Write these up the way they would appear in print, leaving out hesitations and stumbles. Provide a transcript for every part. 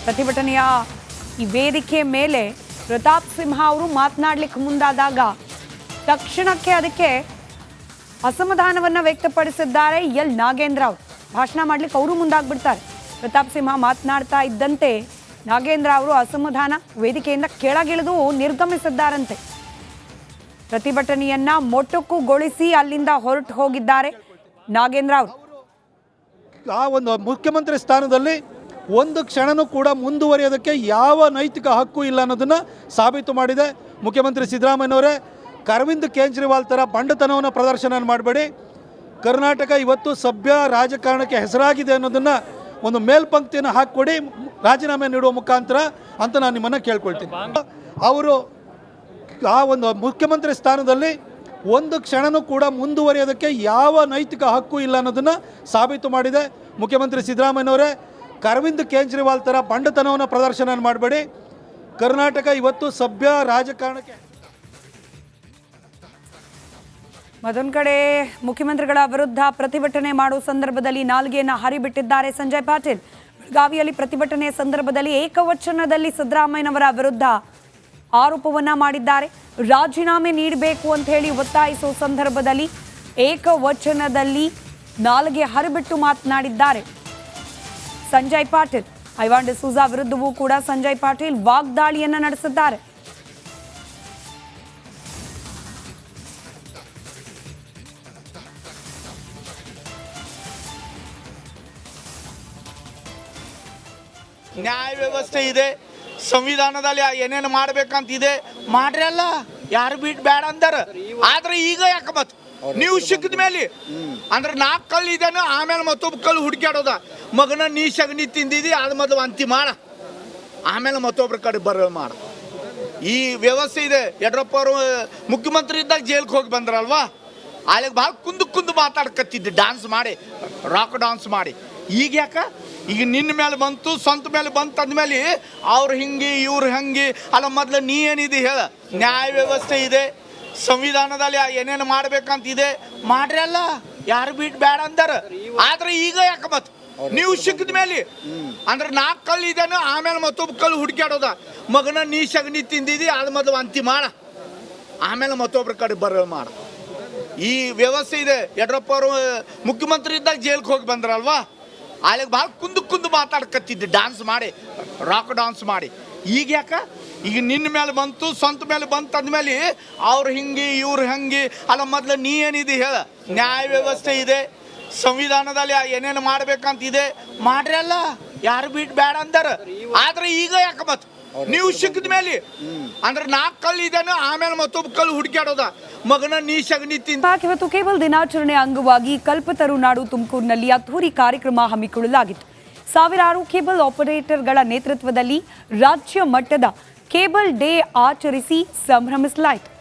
ಪ್ರತಿಭಟನೆಯ ಈ ವೇದಿಕೆ ಮೇಲೆ ಪ್ರತಾಪ್ ಸಿಂಹ ಅವರು ಮಾತನಾಡಲಿಕ್ಕೆ ಮುಂದಾದಾಗ ತಕ್ಷಣಕ್ಕೆ ಅದಕ್ಕೆ ಅಸಮಾಧಾನವನ್ನು ವ್ಯಕ್ತಪಡಿಸಿದ್ದಾರೆ ಎಲ್ ನಾಗೇಂದ್ರ ಅವರು. ಭಾಷಣ ಮಾಡಲಿಕ್ಕೆ ಅವರು ಮುಂದಾಗ್ಬಿಡ್ತಾರೆ. ಪ್ರತಾಪ್ ಸಿಂಹ ಮಾತನಾಡ್ತಾ ಇದ್ದಂತೆ ನಾಗೇಂದ್ರ ಅವರು ಅಸಮಾಧಾನ ವೇದಿಕೆಯಿಂದ ಕೆಳಗಿಳಿದು ನಿರ್ಗಮಿಸಿದ್ದಾರಂತೆ. ಪ್ರತಿಭಟನೆಯನ್ನ ಮೊಟಕುಗೊಳಿಸಿ ಅಲ್ಲಿಂದ ಹೊರಟು ಹೋಗಿದ್ದಾರೆ ನಾಗೇಂದ್ರ ಅವರು. ಆ ಒಂದು ಮುಖ್ಯಮಂತ್ರಿ ಸ್ಥಾನದಲ್ಲಿ ಒಂದು ಕ್ಷಣನೂ ಕೂಡ ಮುಂದುವರಿಯೋದಕ್ಕೆ ಯಾವ ನೈತಿಕ ಹಕ್ಕು ಇಲ್ಲ ಅನ್ನೋದನ್ನು ಸಾಬೀತು ಮಾಡಿದೆ ಮುಖ್ಯಮಂತ್ರಿ ಸಿದ್ದರಾಮಯ್ಯನವರೇ. ಅರವಿಂದ್ ಕೇಜ್ರಿವಾಲ್ ಥರ ಬಂಡತನವನ್ನು ಪ್ರದರ್ಶನ ಮಾಡಬೇಡಿ. ಕರ್ನಾಟಕ ಇವತ್ತು ಸಭ್ಯ ರಾಜಕಾರಣಕ್ಕೆ ಹೆಸರಾಗಿದೆ ಅನ್ನೋದನ್ನು ಒಂದು ಮೇಲ್ಪಂಕ್ತಿಯನ್ನು ಹಾಕಿಕೊಡಿ ರಾಜೀನಾಮೆ ನೀಡುವ ಮುಖಾಂತರ ಅಂತ ನಾನು ನಿಮ್ಮನ್ನು ಕೇಳ್ಕೊಳ್ತೀನಿ. ಅವರು ಆ ಒಂದು ಮುಖ್ಯಮಂತ್ರಿ ಸ್ಥಾನದಲ್ಲಿ ಒಂದು ಕ್ಷಣನೂ ಕೂಡ ಮುಂದುವರಿಯೋದಕ್ಕೆ ಯಾವ ನೈತಿಕ ಹಕ್ಕು ಇಲ್ಲ ಅನ್ನೋದನ್ನು ಸಾಬೀತು ಮಾಡಿದೆ ಮುಖ್ಯಮಂತ್ರಿ ಸಿದ್ದರಾಮಯ್ಯನವರೇ. ಅರವಿಂದ್ ಕೇಜ್ರಿವಾಲ್ ಥರ ಬಂಡತನವನ್ನು ಪ್ರದರ್ಶನ ಮಾಡಬೇಡಿ. ಕರ್ನಾಟಕ ಇವತ್ತು ಸಭ್ಯ ರಾಜಕಾರಣಕ್ಕೆ ಮತ್ತೊಂದು ಕಡೆ ಮುಖ್ಯಮಂತ್ರಿಗಳ ವಿರುದ್ಧ ಪ್ರತಿಭಟನೆ ಮಾಡುವ ಸಂದರ್ಭದಲ್ಲಿ ನಾಲ್ಗೆಯನ್ನು ಹರಿಬಿಟ್ಟಿದ್ದಾರೆ ಸಂಜಯ್ ಪಾಟೀಲ್. ಬೆಳಗಾವಿಯಲ್ಲಿ ಪ್ರತಿಭಟನೆಯ ಸಂದರ್ಭದಲ್ಲಿ ಏಕವಚನದಲ್ಲಿ ಸಿದ್ದರಾಮಯ್ಯನವರ ವಿರುದ್ಧ ಆರೋಪವನ್ನ ಮಾಡಿದ್ದಾರೆ. ರಾಜೀನಾಮೆ ನೀಡಬೇಕು ಅಂತ ಹೇಳಿ ಒತ್ತಾಯಿಸುವ ಸಂದರ್ಭದಲ್ಲಿ ಏಕವಚನದಲ್ಲಿ ನಾಲ್ಗೆ ಹರಿಬಿಟ್ಟು ಮಾತನಾಡಿದ್ದಾರೆ ಸಂಜಯ್ ಪಾಟೀಲ್. ಐವಾನ್ ಡಿಸೂಜಾ ವಿರುದ್ಧವೂ ಕೂಡ ಸಂಜಯ್ ಪಾಟೀಲ್ ವಾಗ್ದಾಳಿಯನ್ನ ನಡೆಸಿದ್ದಾರೆ. ನ್ಯಾಯ ವ್ಯವಸ್ಥೆ ಇದೆ, ಸಂವಿಧಾನದಲ್ಲಿ ಏನೇನು ಮಾಡ್ಬೇಕಂತಿದೆ ಮಾಡ್ರಿ ಅಲ್ಲ, ಯಾರು ಬಿಟ್ಟು ಬೇಡ ಅಂದಾರ. ಆದ್ರೆ ಈಗ ಯಾಕೆ ಮತ್ ನೀವು ಸಿಕ್ಕಿದ ಮೇಲೆ ಅಂದ್ರೆ 4 ಕಲ್ಲು ಇದೇನು, ಆಮೇಲೆ ಮತ್ತೊಬ್ಬ ಕಲ್ಲು ಹುಡುಕ್ಯಾಡೋದ. ಮಗನ ನೀ ಸಗಣಿ ತಿಂದಿದಿ, ಅದು ಮೊದಲು ಅಂತಿ ಮಾಡ, ಆಮೇಲೆ ಮತ್ತೊಬ್ರ ಕಡೆ ಬರೋ ಮಾಡ. ಈ ವ್ಯವಸ್ಥೆ ಇದೆ. ಯಡಿಯೂರಪ್ಪ ಅವರು ಮುಖ್ಯಮಂತ್ರಿ ಇದ್ದಾಗ ಜೈಲ್ಗೆ ಹೋಗಿ ಬಂದ್ರಲ್ವಾ, ಅಲ್ಲಿ ಭಾಳ ಕುಂದು ಮಾತಾಡ್ಕತ್ತಿದ್ದೆ, ಡ್ಯಾನ್ಸ್ ಮಾಡಿ, ರಾಕ್ ಡ್ಯಾನ್ಸ್ ಮಾಡಿ. ಈಗ ಯಾಕೆ ಈಗ ನಿನ್ನ ಮೇಲೆ ಬಂತು, ಸ್ವಂತ ಮೇಲೆ ಬಂತು ಅಂದಮೇಲೆ ಅವ್ರು ಹಿಂಗೆ ಇವ್ರು ಹಂಗೆ ಅಲ್ಲ. ಮೊದಲು ನೀ ಏನಿದೆ ಹೇಳ. ನ್ಯಾಯ ವ್ಯವಸ್ಥೆ ಇದೆ, ಸಂವಿಧಾನದಲ್ಲಿ ಏನೇನು ಮಾಡ್ಬೇಕಂತಿದೆ ಮಾಡ್ರಿ ಅಲ್ಲ, ಯಾರು ಬಿಟ್ಟು ಬೇಡ ಅಂದಾರ. ಆದ್ರೆ ಈಗ ಯಾಕೆ ಮತ್ ನೀವು ಸಿಕ್ಕಿದ ಮೇಲೆ ಅಂದ್ರೆ 4 ಕಲ್ಲು ಇದೇನು, ಆಮೇಲೆ ಮತ್ತೊಬ್ಬ ಕಲ್ಲು ಹುಡುಕ್ಯಾಡೋದ. ಮಗನ ನೀ ಸಗಣಿ ತಿಂದಿದಿ, ಅದು ಮೊದಲು ಅಂತಿ ಮಾಡ, ಆಮೇಲೆ ಮತ್ತೊಬ್ರ ಕಡೆ ಬರೋ ಮಾಡ. ಈ ವ್ಯವಸ್ಥೆ ಇದೆ. ಯಡಿಯೂರಪ್ಪ ಅವರು ಮುಖ್ಯಮಂತ್ರಿ ಇದ್ದಾಗ ಜೈಲ್ಗೆ ಹೋಗಿ ಬಂದ್ರಲ್ವಾ, ಅಲ್ಲಿ ಭಾಳ ಕುಂದು ಮಾತಾಡ್ಕತ್ತಿದ್ದೆ, ಡ್ಯಾನ್ಸ್ ಮಾಡಿ, ರಾಕ್ ಡ್ಯಾನ್ಸ್ ಮಾಡಿ. ಈಗ ಯಾಕೆ ಈಗ ನಿನ್ನ ಮೇಲೆ ಬಂತು, ಸ್ವಂತ ಮೇಲೆ ಬಂತು ಅಂದಮೇಲೆ ಅವ್ರು ಹಿಂಗೆ ಇವ್ರು ಹಂಗೆ ಅಲ್ಲ. ಮೊದಲು ನೀ ಏನಿದೆ ಹೇಳ. ನ್ಯಾಯ ವ್ಯವಸ್ಥೆ ಇದೆ, ಸಂವಿಧಾನದಲ್ಲಿ ಏನೇನು ಮಾಡ್ಬೇಕಂತಿದೆ ಮಾಡ್ರಿ ಅಲ್ಲ, ಯಾರು ಬಿಟ್ಟು ಬೇಡ ಅಂದಾರ. ಆದ್ರೆ ಈಗ ಯಾಕೆ ಮತ್ ನೀವು ಸಿಕ್ಕಿದ ಮೇಲೆ ಅಂದ್ರೆ 4 ಕಲ್ಲು ಇದೇನು, ಆಮೇಲೆ ಮತ್ತೊಬ್ಬ ಕಲ್ಲು ಹುಡುಕ್ಯಾಡೋದ. ಮಗನ ನೀ ಸಗಣಿ ತಿಂದ. ಇವತ್ತು ಕೇಬಲ್ ದಿನಾಚರಣೆ ಅಂಗವಾಗಿ ಕಲ್ಪತರುನಾಡು ತುಮಕೂರಿನಲ್ಲಿ ಅದ್ಧೂರಿ ಕಾರ್ಯಕ್ರಮ ಹಮ್ಮಿಕೊಳ್ಳಲಾಗಿತ್ತು. ಸಾವಿರಾರು ಕೇಬಲ್ ಆಪರೇಟರ್ಗಳ ನೇತೃತ್ವದಲ್ಲಿ ರಾಜ್ಯ ಮಟ್ಟದ ಕೇಬಲ್ ಡೇ ಆಚರಿಸಿ ಸಂಭ್ರಮಿಸಲಾಯಿತು.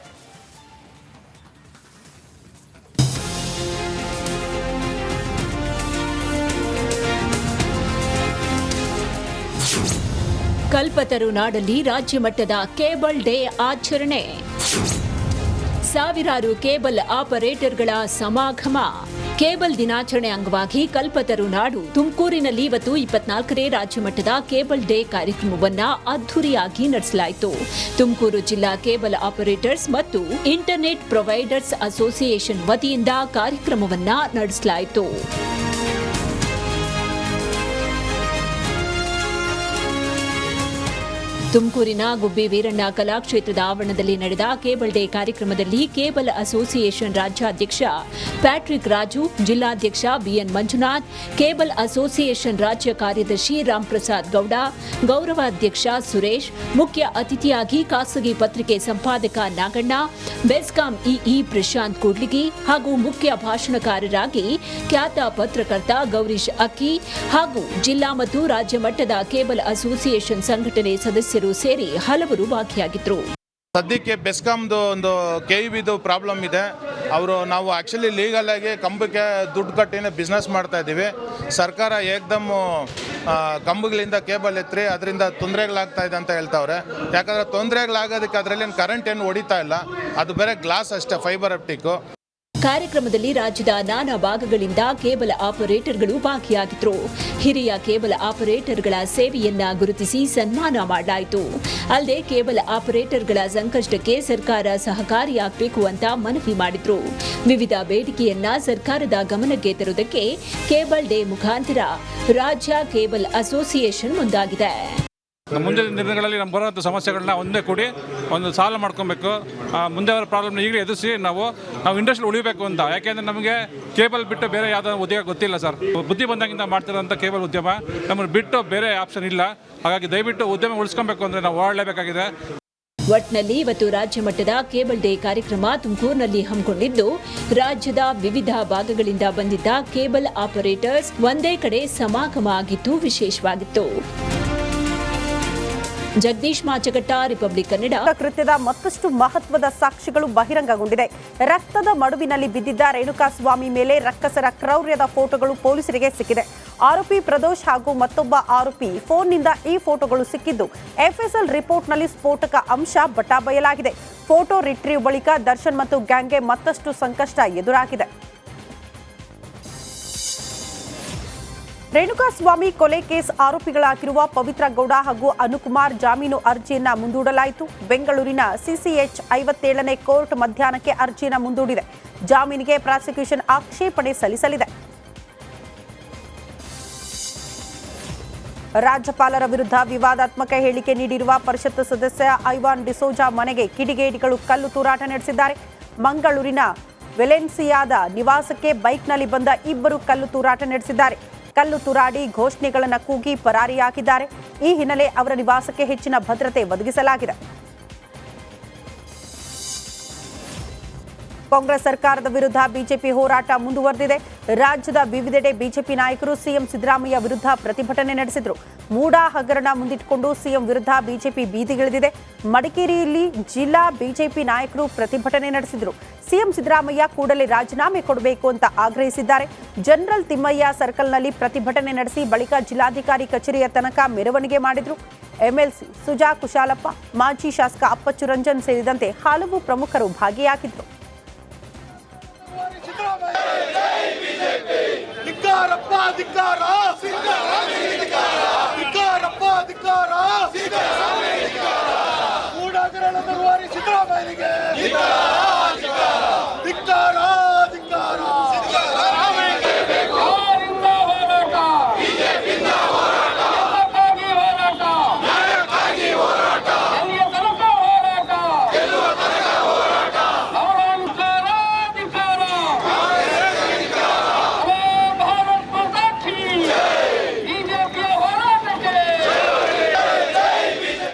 ಕಲ್ಪತರುನಾಡಲ್ಲಿ ರಾಜ್ಯ ಮಟ್ಟದ ಕೇಬಲ್ ಡೇ ಆಚರಣೆ. ಸಾವಿರಾರು ಕೇಬಲ್ ಆಪರೇಟರ್ಗಳ ಸಮಾಗಮ. ಕೇಬಲ್ ದಿನಾಚರಣೆ ಅಂಗವಾಗಿ ಕಲ್ಪತರುನಾಡು ತುಮಕೂರಿನಲ್ಲಿ ಇವತ್ತು 24ನೇ ರಾಜ್ಯ ಮಟ್ಟದ ಕೇಬಲ್ ಡೇ ಕಾರ್ಯಕ್ರಮವನ್ನ ಅದ್ಧೂರಿಯಾಗಿ ನಡೆಸಲಾಯಿತು. ತುಮಕೂರು ಜಿಲ್ಲಾ ಕೇಬಲ್ ಆಪರೇಟರ್ಸ್ ಮತ್ತು ಇಂಟರ್ನೆಟ್ ಪ್ರೊವೈಡರ್ಸ್ ಅಸೋಸಿಯೇಷನ್ ವತಿಯಿಂದ ಕಾರ್ಯಕ್ರಮವನ್ನ ನಡೆಸಲಾಯಿತು. ತುಮಕೂರಿನ ಗುಬ್ಬಿ ವೀರಣ್ಣ ಕಲಾಕ್ಷೇತ್ರದ ಆವರಣದಲ್ಲಿ ನಡೆದ ಕೇಬಲ್ ಡೇ ಕಾರ್ಯಕ್ರಮದಲ್ಲಿ ಕೇಬಲ್ ಅಸೋಸಿಯೇಷನ್ ರಾಜ್ಯಾಧ್ಯಕ್ಷ ಪ್ಯಾಟ್ರಿಕ್ ರಾಜು, ಜಿಲ್ಲಾಧ್ಯಕ್ಷ ಬಿಎನ್ ಮಂಜುನಾಥ್, ಕೇಬಲ್ ಅಸೋಸಿಯೇಷನ್ ರಾಜ್ಯ ಕಾರ್ಯದರ್ಶಿ ರಾಮ್ಪ್ರಸಾದ್ ಗೌಡ, ಗೌರವಾಧ್ಯಕ್ಷ ಸುರೇಶ್, ಮುಖ್ಯ ಅತಿಥಿಯಾಗಿ ಖಾಸಗಿ ಪತ್ರಿಕೆ ಸಂಪಾದಕ ನಾಗಣ್ಣ, ಬೆಸ್ಕಾಂ ಇಇ ಪ್ರಶಾಂತ್ ಕೂಡ್ಲಿಗಿ ಹಾಗೂ ಮುಖ್ಯ ಭಾಷಣಕಾರರಾಗಿ ಖ್ಯಾತ ಪತ್ರಕರ್ತ ಗೌರೀಶ್ ಅಕ್ಕಿ ಹಾಗೂ ಜಿಲ್ಲಾ ಮತ್ತು ರಾಜ್ಯ ಮಟ್ಟದ ಕೇಬಲ್ ಅಸೋಸಿಯೇಷನ್ ಸಂಘಟನೆ ಸದಸ್ಯರು ಸೇರಿ ಹಲವರು ಭಾಗಿಯಾಗಿದ್ದರು. ಸದ್ಯಕ್ಕೆ ಬೆಸ್ಕಾಮ್ದು ಒಂದು ಕೆಇಬಿದು ಪ್ರಾಬ್ಲಮ್ ಇದೆ. ನಾವು ಆ್ಯಕ್ಚುಲಿ ಲೀಗಲ್ ಆಗಿ ಕಂಬಕ್ಕೆ ದುಡ್ಡು ಕಟ್ಟಿನೇ ಬಿಸ್ನೆಸ್ ಮಾಡ್ತಾ ಇದ್ದೀವಿ. ಸರ್ಕಾರ ಏಕ್ದಮ್ ಕಂಬಗಳಿಂದ ಕೇಬಲ್ ಎತ್ತರಿ ಅದರಿಂದ ತೊಂದರೆಗಳಾಗ್ತಾ ಇದೆ ಅಂತ ಹೇಳ್ತಾವ್ರೆ. ಯಾಕಂದರೆ ತೊಂದರೆಗಳಾಗೋದಕ್ಕೆ ಅದರಲ್ಲಿ ಕರೆಂಟ್ ಏನು ಹೊಡಿತಾ ಇಲ್ಲ, ಅದು ಬೇರೆ ಗ್ಲಾಸ್ ಅಷ್ಟೇ, ಫೈಬರ್ ಆಪ್ಟಿಕ್ಕು. ಕಾರ್ಯಕ್ರಮದಲ್ಲಿ ರಾಜ್ಯದ ನಾನಾ ಭಾಗಗಳಿಂದ ಕೇಬಲ್ ಆಪರೇಟರ್ಗಳು ಭಾಗಿಯಾಗಿದ್ದರು. ಹಿರಿಯ ಕೇಬಲ್ ಆಪರೇಟರ್ಗಳ ಸೇವೆಯನ್ನ ಗುರುತಿಸಿ ಸನ್ಮಾನ ಮಾಡಲಾಯಿತು. ಅಲ್ಲದೆ ಕೇಬಲ್ ಆಪರೇಟರ್ಗಳ ಸಂಕಷ್ಟಕ್ಕೆ ಸರ್ಕಾರ ಸಹಕಾರಿಯಾಗಬೇಕು ಅಂತ ಮನವಿ ಮಾಡಿದ್ರು. ವಿವಿಧ ಬೇಡಿಕೆಯನ್ನ ಸರ್ಕಾರದ ಗಮನಕ್ಕೆ ತರುವುದಕ್ಕೆ ಕೇಬಲ್ ಡೇ ಮುಖಾಂತರ ರಾಜ್ಯ ಕೇಬಲ್ ಅಸೋಸಿಯೇಷನ್ ಮುಂದಾಗಿದೆ. ಮುಂದಿನ ದಿನಗಳಲ್ಲಿ ನಮ್ಗೆ ಬರುವಂಥ ಸಮಸ್ಯೆಗಳನ್ನ ಒಂದೇ ಕೂಡಿ ಒಂದು ಸಾಲ್ವ್ ಮಾಡ್ಕೊಬೇಕು. ಮುಂದೆ ಅವರ ಪ್ರಾಬ್ಲಮ್ನ ಈಗಲೇ ಎದುರಿಸಿ ನಾವು ಇಂಡಸ್ಟ್ರಿ ಉಳಿಬೇಕು ಅಂತ. ಯಾಕೆಂದರೆ ನಮಗೆ ಕೇಬಲ್ ಬಿಟ್ಟು ಬೇರೆ ಯಾವುದೋ ಉದ್ಯೋಗ ಗೊತ್ತಿಲ್ಲ ಸರ್. ಬುದ್ಧಿ ಬಂದಾಗಿಂದ ಮಾಡ್ತಿರೋಂಥ ಕೇಬಲ್ ಉದ್ಯಮ ನಮಗೆ ಬಿಟ್ಟು ಬೇರೆ ಆಪ್ಷನ್ ಇಲ್ಲ. ಹಾಗಾಗಿ ದಯವಿಟ್ಟು ಉದ್ಯಮ ಉಳಿಸ್ಕೊಬೇಕು ಅಂದರೆ ನಾವು ಓಡಲೇಬೇಕಾಗಿದೆ. ಒಟ್ನಲ್ಲಿ ಇವತ್ತು ರಾಜ್ಯ ಮಟ್ಟದ ಕೇಬಲ್ ಡೇ ಕಾರ್ಯಕ್ರಮ ತುಮಕೂರಿನಲ್ಲಿ ಹಮ್ಮಿಕೊಂಡಿದ್ದು, ರಾಜ್ಯದ ವಿವಿಧ ಭಾಗಗಳಿಂದ ಬಂದಿದ್ದ ಕೇಬಲ್ ಆಪರೇಟರ್ಸ್ ಒಂದೇ ಕಡೆ ಸಮಾಗಮ ಆಗಿದ್ದು ವಿಶೇಷವಾಗಿತ್ತು. ಜಗದೀಶ್ ಮಾಚಗಟ್ಟ, ರಿಪಬ್ಲಿಕ್ ಕನ್ನಡ. ಕೃತ್ಯದ ಮತ್ತಷ್ಟು ಮಹತ್ವದ ಸಾಕ್ಷಿಗಳು ಬಹಿರಂಗಗೊಂಡಿದೆ. ರಕ್ತದ ಮಡುವಿನಲ್ಲಿ ಬಿದ್ದಿದ್ದ ರೇಣುಕಾಸ್ವಾಮಿ ಮೇಲೆ ರಕ್ಕಸರ ಕ್ರೌರ್ಯದ ಫೋಟೋಗಳು ಪೊಲೀಸರಿಗೆ ಸಿಕ್ಕಿದೆ. ಆರೋಪಿ ಪ್ರದೋಷ್ ಹಾಗೂ ಮತ್ತೊಬ್ಬ ಆರೋಪಿ ಫೋನ್ನಿಂದ ಈ ಫೋಟೋಗಳು ಸಿಕ್ಕಿದ್ದು ಎಫ್ಎಸ್ಎಲ್ ರಿಪೋರ್ಟ್ನಲ್ಲಿ ಸ್ಫೋಟಕ ಅಂಶ ಬಯಲಾಗಿದೆ. ಫೋಟೋ ರಿಟ್ರೀವ್ ಬಳಿಕ ದರ್ಶನ್ ಮತ್ತು ಗ್ಯಾಂಗ್ಗೆ ಮತ್ತಷ್ಟು ಸಂಕಷ್ಟ ಎದುರಾಗಿದೆ. ರೇಣುಕಾಸ್ವಾಮಿ ಕೊಲೆ ಕೇಸ್ ಆರೋಪಿಗಳಾಗಿರುವ ಪವಿತ್ರ ಗೌಡ ಹಾಗೂ ಅನುಕುಮಾರ್ ಜಾಮೀನು ಅರ್ಜಿಯನ್ನ ಮುಂದೂಡಲಾಯಿತು. ಬೆಂಗಳೂರಿನ ಸಿಸಿಎಚ್ 57ನೇ ಕೋರ್ಟ್ ಮಧ್ಯಾಹ್ನಕ್ಕೆ ಅರ್ಜಿಯನ್ನು ಮುಂದೂಡಿದೆ. ಜಾಮೀನಿಗೆ ಪ್ರಾಸಿಕ್ಯೂಷನ್ ಆಕ್ಷೇಪಣೆ ಸಲ್ಲಿಸಲಿದೆ. ರಾಜ್ಯಪಾಲರ ವಿರುದ್ಧ ವಿವಾದಾತ್ಮಕ ಹೇಳಿಕೆ ನೀಡಿರುವ ಪರಿಷತ್ ಸದಸ್ಯ ಐವಾನ್ ಡಿಸೋಜಾ ಮನೆಗೆ ಕಿಡಿಗೇಡಿಗಳು ಕಲ್ಲು ತೂರಾಟ ನಡೆಸಿದ್ದಾರೆ. ಮಂಗಳೂರಿನ ವೆಲೆನ್ಸಿಯಾದ ನಿವಾಸಕ್ಕೆ ಬೈಕ್ನಲ್ಲಿ ಬಂದ ಇಬ್ಬರು ಕಲ್ಲು ತೂರಾಟ ನಡೆಸಿದ್ದಾರೆ. ಕಲ್ಲು ತೂರಾಡಿ ಘೋಷಣೆಗಳನ್ನು ಕೂಗಿ ಪರಾರಿಯಾಗಿದ್ದಾರೆ. ಈ ಹಿನ್ನೆಲೆ ಅವರ ನಿವಾಸಕ್ಕೆ ಹೆಚ್ಚಿನ ಭದ್ರತೆ ಒದಗಿಸಲಾಗಿದೆ. ಕಾಂಗ್ರೆಸ್ ಸರ್ಕಾರದ ವಿರುದ್ಧ ಬಿಜೆಪಿ ಹೋರಾಟ ಮುಂದುವರೆದಿದೆ. ರಾಜ್ಯದ ವಿವಿಧೆಡೆ ಬಿಜೆಪಿ ನಾಯಕರು ಸಿಎಂ ಸಿದ್ದರಾಮಯ್ಯ ವಿರುದ್ಧ ಪ್ರತಿಭಟನೆ ನಡೆಸಿದರು. ಮೂಡಾ ಹಗರಣ ಮುಂದಿಟ್ಟುಕೊಂಡು ಸಿಎಂ ವಿರುದ್ಧ ಬಿಜೆಪಿ ಬೀದಿಗಿಳಿದಿದೆ. ಮಡಿಕೇರಿಯಲ್ಲಿ ಜಿಲ್ಲಾ ಬಿಜೆಪಿ ನಾಯಕರು ಪ್ರತಿಭಟನೆ ನಡೆಸಿದರು. ಸಿಎಂ ಸಿದ್ದರಾಮಯ್ಯ ಕೂಡಲೇ ರಾಜೀನಾಮೆ ಕೊಡಬೇಕು ಅಂತ ಆಗ್ರಹಿಸಿದ್ದಾರೆ. ಜನರಲ್ ತಿಮ್ಮಯ್ಯ ಸರ್ಕಲ್ನಲ್ಲಿ ಪ್ರತಿಭಟನೆ ನಡೆಸಿ ಬಳಿಕ ಜಿಲ್ಲಾಧಿಕಾರಿ ಕಚೇರಿಯ ತನಕ ಮೆರವಣಿಗೆ ಮಾಡಿದರು. ಎಂಎಲ್ಸಿ ಸುಜಾ ಕುಶಾಲಪ್ಪ, ಮಾಜಿ ಶಾಸಕ ಅಪ್ಪಚ್ಚು ರಂಜನ್ ಸೇರಿದಂತೆ ಹಲವು ಪ್ರಮುಖರು ಭಾಗಿಯಾಗಿದ್ದರು. ಧಿಕ್ಕಾರ